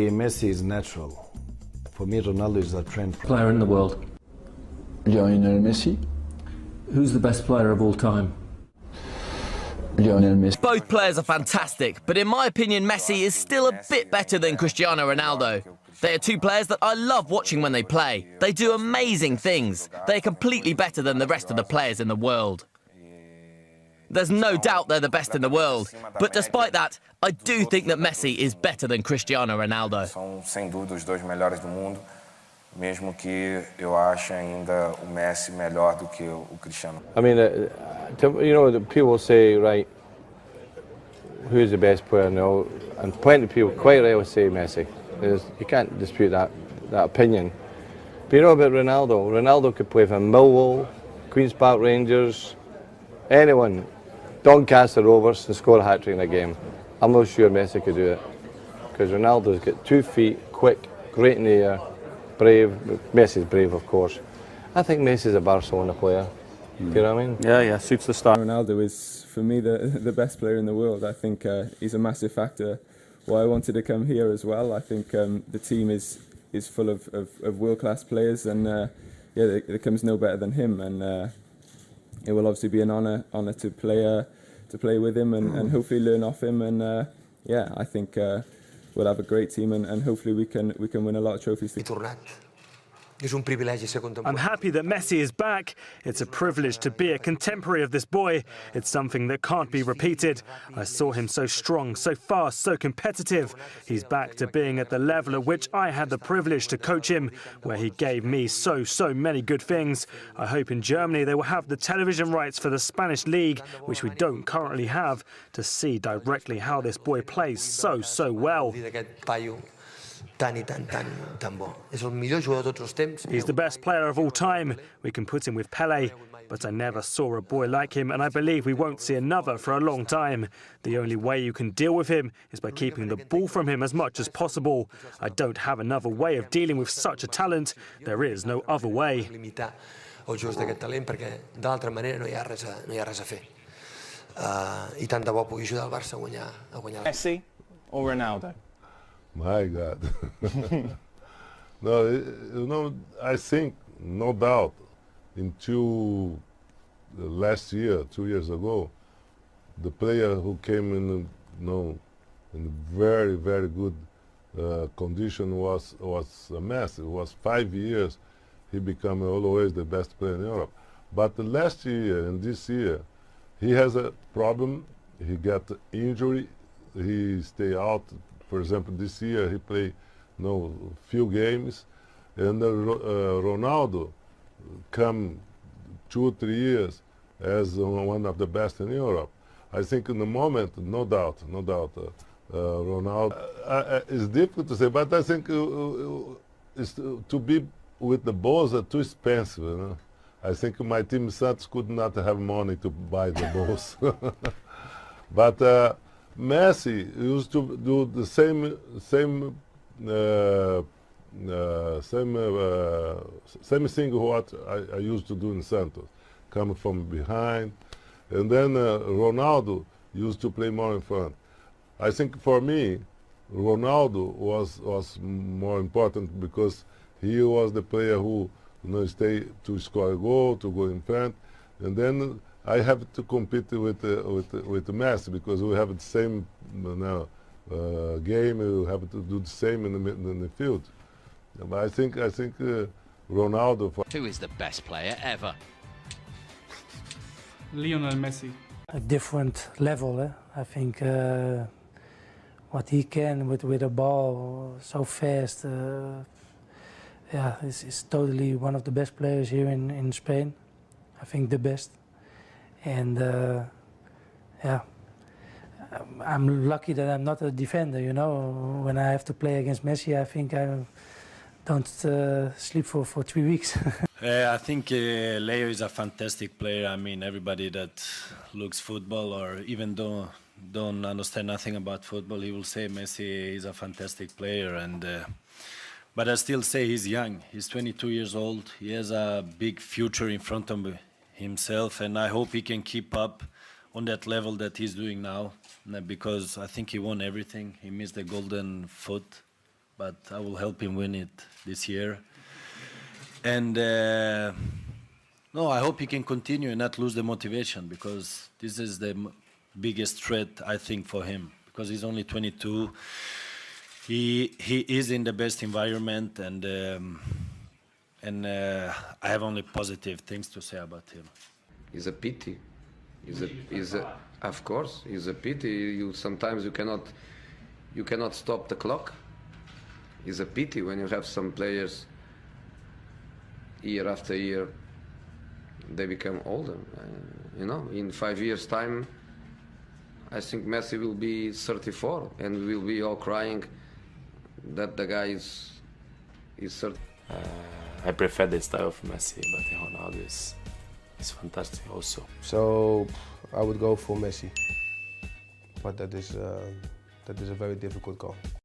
Messi is natural. For me, Ronaldo is a trend player in the world. Lionel Messi. Who's the best player of all time? Lionel Messi. Both players are fantastic, but in my opinion, Messi is still a bit better than Cristiano Ronaldo. They are two players that I love watching when they play. They do amazing things. They are completely better than the rest of the players in the world. There's no doubt they're the best in the world, but despite that, I do think that Messi is better than Cristiano Ronaldo. São sem dúvida os dois melhores do mundo, mesmo que eu ache ainda o Messi melhor do que o Cristiano. I mean, you know, people say, right, who's the best player now? And plenty of people quite rightly say Messi. You can't dispute that opinion. But you know about Ronaldo? Ronaldo could play for Millwall, Queen's Park Rangers, anyone, Doncaster Rovers, and score a hat-trick in a game. I'm not sure Messi could do it, because Ronaldo's got 2 feet, quick, great in the air, brave. Messi's brave, of course. I think Messi's a Barcelona player. Do you know what I mean? Yeah, suits the style. Ronaldo is, for me, the best player in the world. I think he's a massive factor why I wanted to come here as well. I think the team is full of world-class players, and yeah, there comes no better than him. And it will obviously be an honour to play with him and hopefully learn off him. And yeah, I think we'll have a great team, and hopefully we can win a lot of trophies. I'm happy that Messi is back. It's a privilege to be a contemporary of this boy. It's something that can't be repeated. I saw him so strong, so fast, so competitive. He's back to being at the level at which I had the privilege to coach him, where he gave me so many good things. I hope in Germany they will have the television rights for the Spanish league, which we don't currently have, to see directly how this boy plays so well. He's the best player of all time. We can put him with Pelé, but I never saw a boy like him, and I believe we won't see another for a long time. The only way you can deal with him is by keeping the ball from him as much as possible. I don't have another way of dealing with such a talent. There is no other way. Messi or Ronaldo? My God. No, you know, I think, no doubt, until last year, 2 years ago, the player who came in, in very good condition was Messi. It was 5 years he became always the best player in Europe. But the last year and this year, he has a problem. He got injury. He stay out. For example, this year he played few games, and Ronaldo come 2 or 3 years as one of the best in Europe. I think in the moment, no doubt, Ronaldo. It's difficult to say, but I think it's to be with the balls are too expensive. You know? I think my team Santos could not have money to buy the balls. But Messi used to do the same thing what I used to do in Santos, coming from behind, and then Ronaldo used to play more in front. I think for me, Ronaldo was more important because he was the player who stay to score a goal, to go in front, and then I have to compete with Messi because we have the same game. We have to do the same in the field. But I think Ronaldo. Who is the best player ever? Lionel Messi. A different level. I think what he can with a ball so fast. Yeah, he's totally one of the best players here in Spain. I think the best. And yeah, I'm lucky that I'm not a defender, you know. When I have to play against Messi, I think I don't sleep for 3 weeks. I think Leo is a fantastic player. I mean, everybody that looks football or even don't understand nothing about football, he will say Messi is a fantastic player. And but I still say he's young. He's 22 years old. He has a big future in front of himself, and I hope he can keep up on that level that he's doing now, because I think he won everything. He missed the golden foot but I will help him win it this year. And no, I hope he can continue and not lose the motivation, because this is the biggest threat, I think, for him, because he's only 22. He is in the best environment, and I have only positive things to say about him. It's a pity. Of course, it's a pity. Sometimes you cannot stop the clock. It's a pity when you have some players year after year, they become older. You know, in 5 years' time, I think Messi will be 34, and we will be all crying that the guy is 30. I prefer the style of Messi, but Ronaldo is fantastic also. So I would go for Messi, but that is a very difficult call.